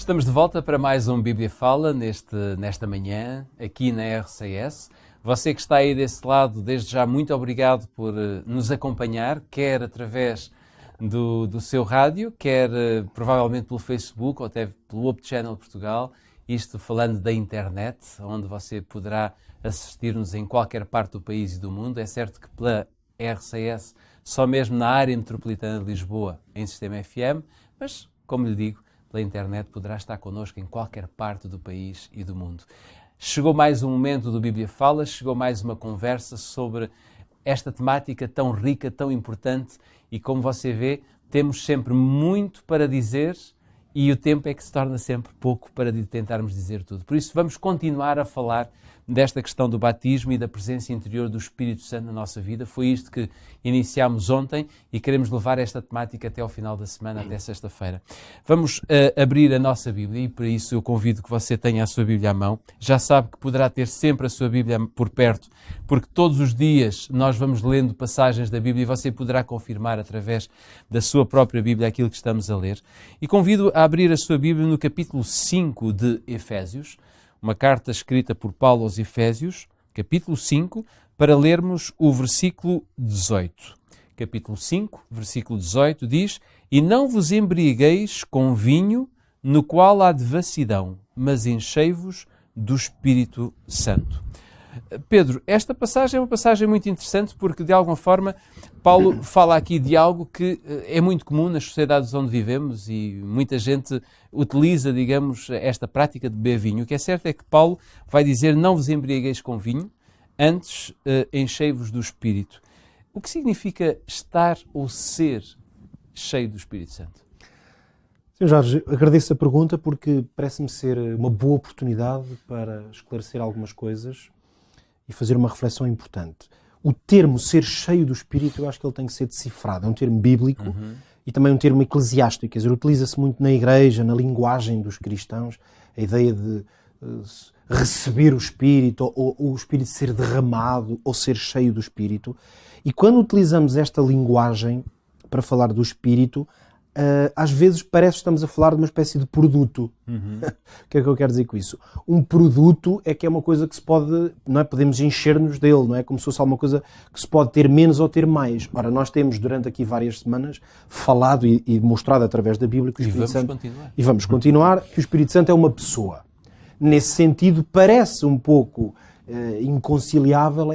Estamos de volta para mais um Bíblia Fala nesta manhã, aqui na RCS. Você que está aí desse lado, desde já muito obrigado por nos acompanhar, quer através do seu rádio, quer provavelmente pelo Facebook ou até pelo Up Channel Portugal, isto falando da internet, onde você poderá assistir-nos em qualquer parte do país e do mundo. É certo que pela RCS, só mesmo na área metropolitana de Lisboa, em sistema FM, mas, como lhe digo, pela internet poderá estar connosco em qualquer parte do país e do mundo. Chegou mais um momento do Bíblia Fala, chegou mais uma conversa sobre esta temática tão rica, tão importante e, como você vê, temos sempre muito para dizer e o tempo é que se torna sempre pouco para tentarmos dizer tudo. Por isso vamos continuar a falar desta questão do batismo e da presença interior do Espírito Santo na nossa vida. Foi isto que iniciámos ontem e queremos levar esta temática até ao final da semana, até sexta-feira. Vamos abrir a nossa Bíblia e por isso eu convido que você tenha a sua Bíblia à mão. Já sabe que poderá ter sempre a sua Bíblia por perto, porque todos os dias nós vamos lendo passagens da Bíblia e você poderá confirmar através da sua própria Bíblia aquilo que estamos a ler. E convido a abrir a sua Bíblia no capítulo 5 de Efésios, uma carta escrita por Paulo aos Efésios, capítulo 5, para lermos o versículo 18. Capítulo 5, versículo 18 diz: "E não vos embriagueis com vinho, no qual há devassidão, mas enchei-vos do Espírito Santo." Pedro, esta passagem é uma passagem muito interessante porque, de alguma forma, Paulo fala aqui de algo que é muito comum nas sociedades onde vivemos e muita gente utiliza, digamos, esta prática de beber vinho. O que é certo é que Paulo vai dizer: não vos embriagueis com vinho, antes enchei-vos do Espírito. O que significa estar ou ser cheio do Espírito Santo? Sr. Jorge, agradeço a pergunta porque parece-me ser uma boa oportunidade para esclarecer algumas coisas e fazer uma reflexão importante. O termo ser cheio do Espírito, eu acho que ele tem que ser decifrado. É um termo bíblico e também um termo eclesiástico. Quer dizer, utiliza-se muito na igreja, na linguagem dos cristãos, a ideia de receber o Espírito, ou o Espírito ser derramado, ou ser cheio do Espírito. E quando utilizamos esta linguagem para falar do Espírito, às vezes parece que estamos a falar de uma espécie de produto. O que é que eu quero dizer com isso? Um produto é que é uma coisa que se pode, não é? Podemos encher-nos dele, não é? Como se fosse alguma coisa que se pode ter menos ou ter mais. Ora, nós temos durante aqui várias semanas falado e mostrado através da Bíblia que o Espírito Santo... E vamos continuar, que o Espírito Santo é uma pessoa. Nesse sentido, parece um pouco inconciliável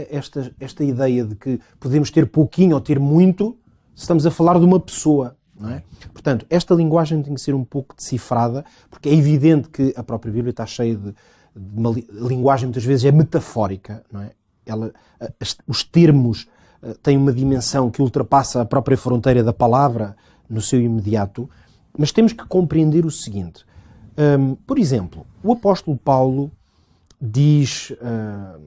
esta ideia de que podemos ter pouquinho ou ter muito se estamos a falar de uma pessoa. Não é? Portanto, esta linguagem tem que ser um pouco decifrada, porque é evidente que a própria Bíblia está cheia de uma linguagem, muitas vezes, é metafórica. Não é? Os termos têm uma dimensão que ultrapassa a própria fronteira da palavra no seu imediato, mas temos que compreender o seguinte. Por exemplo, o apóstolo Paulo diz,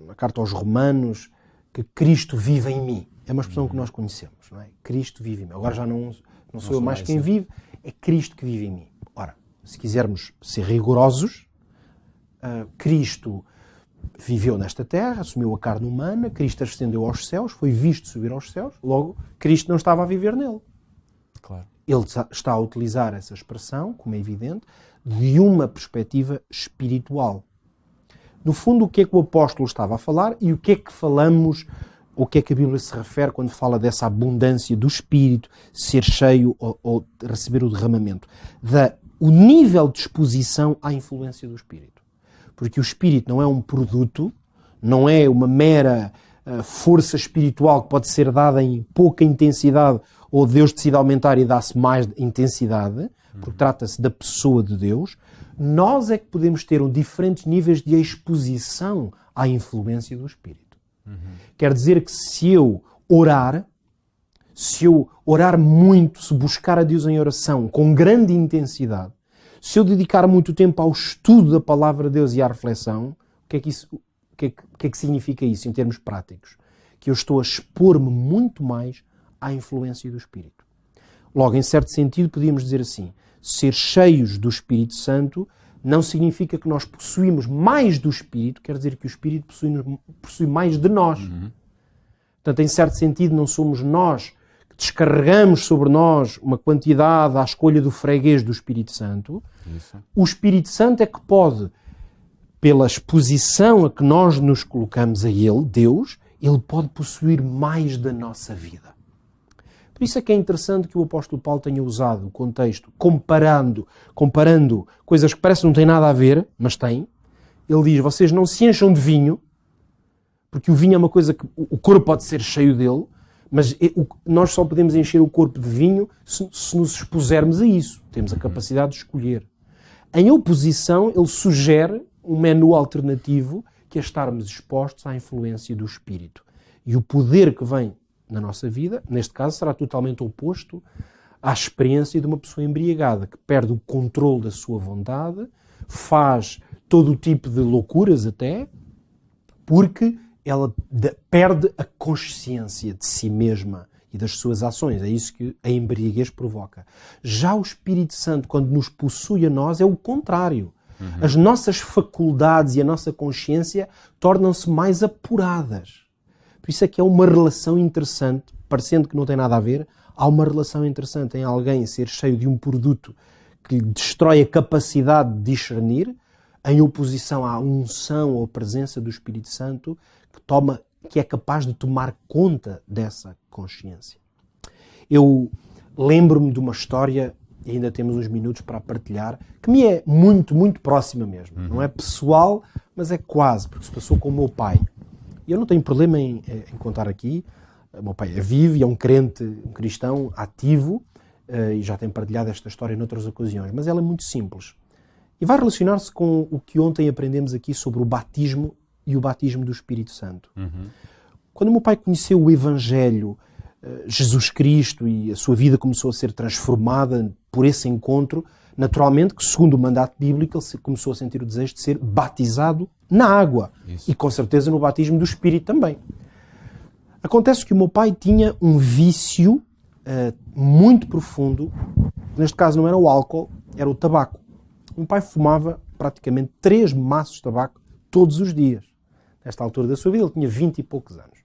na carta aos Romanos, que Cristo vive em mim. É uma expressão que nós conhecemos. Não é? Cristo vive em mim. Agora já não sou eu mais quem vive, é Cristo que vive em mim. Ora, se quisermos ser rigorosos, Cristo viveu nesta terra, assumiu a carne humana, Cristo ascendeu aos céus, foi visto subir aos céus, logo, Cristo não estava a viver nele. Claro. Ele está a utilizar essa expressão, como é evidente, de uma perspectiva espiritual. No fundo, o que é que o apóstolo estava a falar e o que é que falamos, o que é que a Bíblia se refere quando fala dessa abundância do Espírito, ser cheio ou receber o derramamento? O nível de exposição à influência do Espírito. Porque o Espírito não é um produto, não é uma mera força espiritual que pode ser dada em pouca intensidade ou Deus decide aumentar e dá-se mais intensidade, porque trata-se da pessoa de Deus. Nós é que podemos ter diferentes níveis de exposição à influência do Espírito. Quer dizer que se eu orar muito, se buscar a Deus em oração com grande intensidade, se eu dedicar muito tempo ao estudo da palavra de Deus e à reflexão, o que é que significa isso em termos práticos? Que eu estou a expor-me muito mais à influência do Espírito. Logo, em certo sentido, podíamos dizer assim, ser cheios do Espírito Santo não significa que nós possuímos mais do Espírito, quer dizer que o Espírito possui mais de nós. Portanto, em certo sentido, não somos nós que descarregamos sobre nós uma quantidade à escolha do freguês do Espírito Santo, o Espírito Santo é que pode, pela exposição a que nós nos colocamos a Ele, Deus, Ele pode possuir mais da nossa vida. Por isso é que é interessante que o apóstolo Paulo tenha usado o contexto, comparando coisas que parecem que não têm nada a ver, mas têm. Ele diz, vocês não se encham de vinho, porque o vinho é uma coisa que o corpo pode ser cheio dele, mas nós só podemos encher o corpo de vinho se nos expusermos a isso. Temos a capacidade de escolher. Em oposição, ele sugere um menu alternativo que é estarmos expostos à influência do Espírito. E o poder que vem na nossa vida, neste caso, será totalmente oposto à experiência de uma pessoa embriagada, que perde o controle da sua vontade, faz todo o tipo de loucuras até, porque ela perde a consciência de si mesma e das suas ações. É isso que a embriaguez provoca. Já o Espírito Santo, quando nos possui a nós, é o contrário. As nossas faculdades e a nossa consciência tornam-se mais apuradas. Por isso é que é uma relação interessante, parecendo que não tem nada a ver, há uma relação interessante em alguém ser cheio de um produto que lhe destrói a capacidade de discernir, em oposição à unção ou presença do Espírito Santo, que é capaz de tomar conta dessa consciência. Eu lembro-me de uma história, e ainda temos uns minutos para partilhar, que me é muito, muito próxima mesmo. Não é pessoal, mas é quase, porque se passou com o meu pai. E eu não tenho problema em contar aqui. O meu pai é vivo e é um crente, um cristão ativo, e já tem partilhado esta história noutras ocasiões, mas ela é muito simples. E vai relacionar-se com o que ontem aprendemos aqui sobre o batismo e o batismo do Espírito Santo. Quando o meu pai conheceu o Evangelho, Jesus Cristo, e a sua vida começou a ser transformada por esse encontro, naturalmente que, segundo o mandato bíblico, ele começou a sentir o desejo de ser batizado na água. Isso. E com certeza no batismo do Espírito também. Acontece que o meu pai tinha um vício muito profundo, neste caso não era o álcool, era o tabaco. O meu pai fumava praticamente 3 maços de tabaco todos os dias. Nesta altura da sua vida, ele tinha 20 e poucos anos.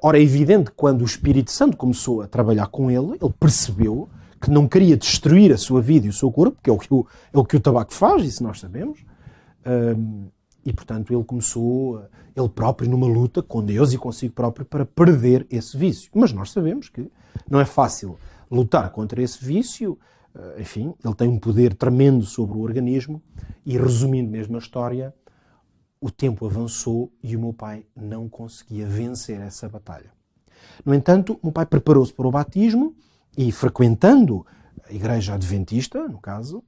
Ora, é evidente que quando o Espírito Santo começou a trabalhar com ele ele que não queria destruir a sua vida e o seu corpo, que é o que o tabaco faz, isso nós sabemos, e portanto ele começou, ele próprio, numa luta com Deus e consigo próprio para perder esse vício. Mas nós sabemos que não é fácil lutar contra esse vício. Enfim, ele tem um poder tremendo sobre o organismo e, resumindo mesmo a história, o tempo avançou e o meu pai não conseguia vencer essa batalha. No entanto, o meu pai preparou-se para o batismo e, frequentando a igreja adventista, no caso,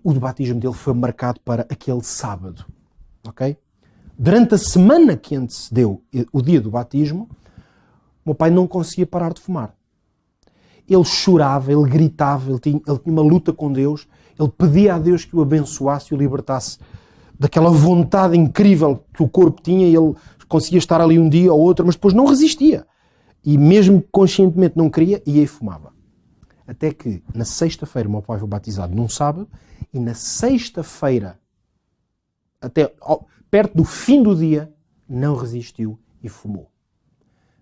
o batismo dele foi marcado para aquele sábado. Durante a semana que antecedeu o dia do batismo, o meu pai não conseguia parar de fumar. Ele chorava, ele gritava, ele tinha uma luta com Deus, ele pedia a Deus que o abençoasse e o libertasse daquela vontade incrível que o corpo tinha, e ele conseguia estar ali um dia ou outro, mas depois não resistia. E mesmo que conscientemente não queria, ia e fumava. Até que, na sexta-feira, o meu pai foi batizado num sábado, e na sexta-feira, até perto do fim do dia, não resistiu e fumou.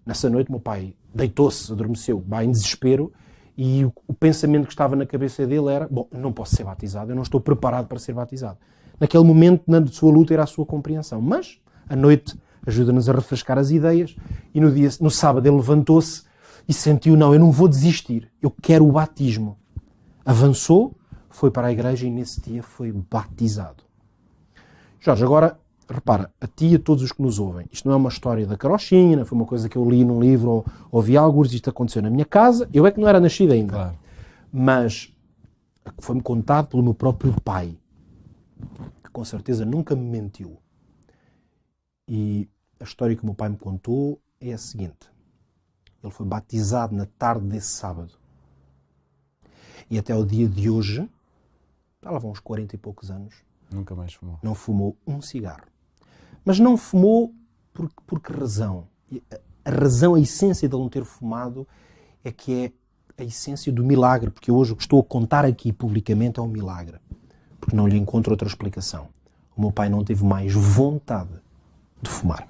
Nessa noite, o meu pai deitou-se, adormeceu, em desespero, e o pensamento que estava na cabeça dele era: bom, não posso ser batizado, eu não estou preparado para ser batizado. Naquele momento, na sua luta, era a sua compreensão. Mas a noite ajuda-nos a refrescar as ideias, e no sábado ele levantou-se e sentiu: não, eu não vou desistir, eu quero o batismo. Avançou, foi para a igreja e nesse dia foi batizado. Jorge, agora, repara, a ti e a todos os que nos ouvem, isto não é uma história da carochinha, não foi uma coisa que eu li num livro ou ouvi alguns, isto aconteceu na minha casa, eu é que não era nascido ainda. Claro. Mas foi-me contado pelo meu próprio pai, que com certeza nunca me mentiu. E a história que o meu pai me contou é a seguinte: ele foi batizado na tarde desse sábado. E até o dia de hoje, lá vão uns 40 e poucos anos, nunca mais fumou. Não fumou um cigarro. Mas não fumou por que razão? A razão, a essência de ele não ter fumado é que é a essência do milagre, porque hoje o que estou a contar aqui publicamente é um milagre, porque não lhe encontro outra explicação. O meu pai não teve mais vontade de fumar.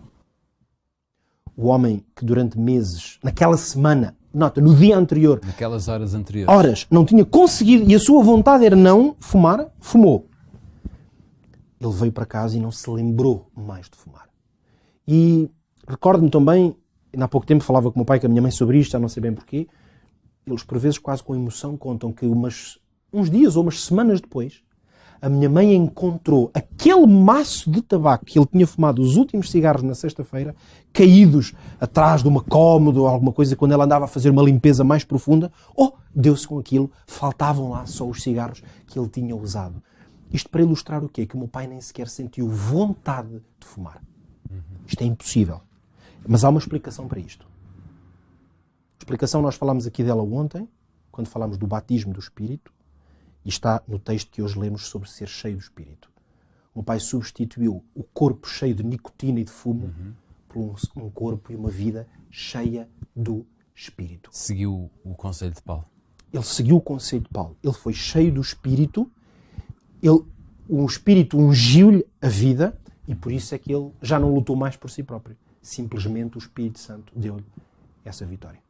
o homem que durante meses, naquela semana, nota, no dia anterior, Naquelas horas anteriores. horas, não tinha conseguido, e a sua vontade era não fumar, fumou. Ele veio para casa e não se lembrou mais de fumar. E recordo-me também, ainda há pouco tempo falava com o meu pai e com a minha mãe sobre isto, já não sei bem porquê, eles por vezes quase com emoção contam que uns dias ou umas semanas depois, a minha mãe encontrou aquele maço de tabaco que ele tinha fumado, os últimos cigarros na sexta-feira, caídos atrás de uma cômoda ou alguma coisa, quando ela andava a fazer uma limpeza mais profunda. Deu-se com aquilo, faltavam lá só os cigarros que ele tinha usado. Isto para ilustrar o quê? Que o meu pai nem sequer sentiu vontade de fumar. Isto é impossível. Mas há uma explicação para isto. A explicação, nós falámos aqui dela ontem, quando falámos do batismo do Espírito, e está no texto que hoje lemos sobre ser cheio do Espírito. O meu pai substituiu o corpo cheio de nicotina e de fumo por um corpo e uma vida cheia do Espírito. Seguiu o conselho de Paulo. Ele seguiu o conselho de Paulo. Ele foi cheio do Espírito, o Espírito ungiu-lhe a vida e por isso é que ele já não lutou mais por si próprio. Simplesmente o Espírito Santo deu-lhe essa vitória.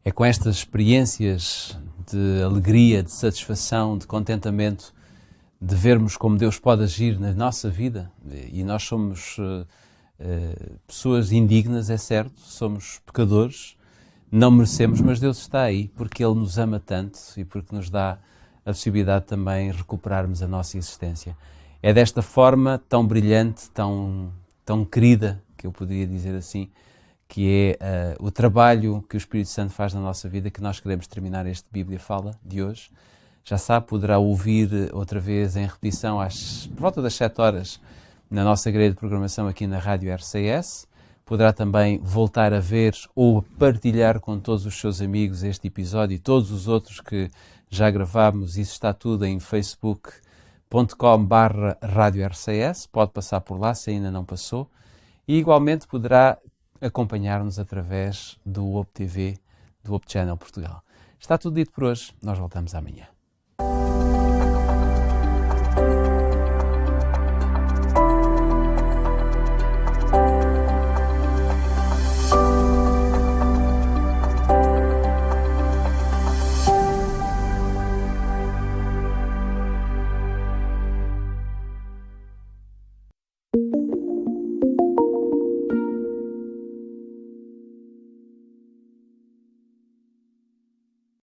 É com estas experiências de alegria, de satisfação, de contentamento, de vermos como Deus pode agir na nossa vida, e nós somos pessoas indignas, é certo, somos pecadores, não merecemos, mas Deus está aí porque Ele nos ama tanto e porque nos dá a possibilidade também de recuperarmos a nossa existência. É desta forma tão brilhante, tão querida, que eu poderia dizer assim, que é o trabalho que o Espírito Santo faz na nossa vida, que nós queremos terminar este Bíblia Fala de hoje. Já sabe, poderá ouvir outra vez em repetição por volta das 7 horas na nossa grelha de programação aqui na Rádio RCS. Poderá também voltar a ver ou partilhar com todos os seus amigos este episódio e todos os outros que já gravámos. Isso está tudo em facebook.com/RádioRCS. Pode passar por lá se ainda não passou. E igualmente poderá acompanhar-nos através do Hope TV, do Hope Channel Portugal. Está tudo dito por hoje. Nós voltamos amanhã.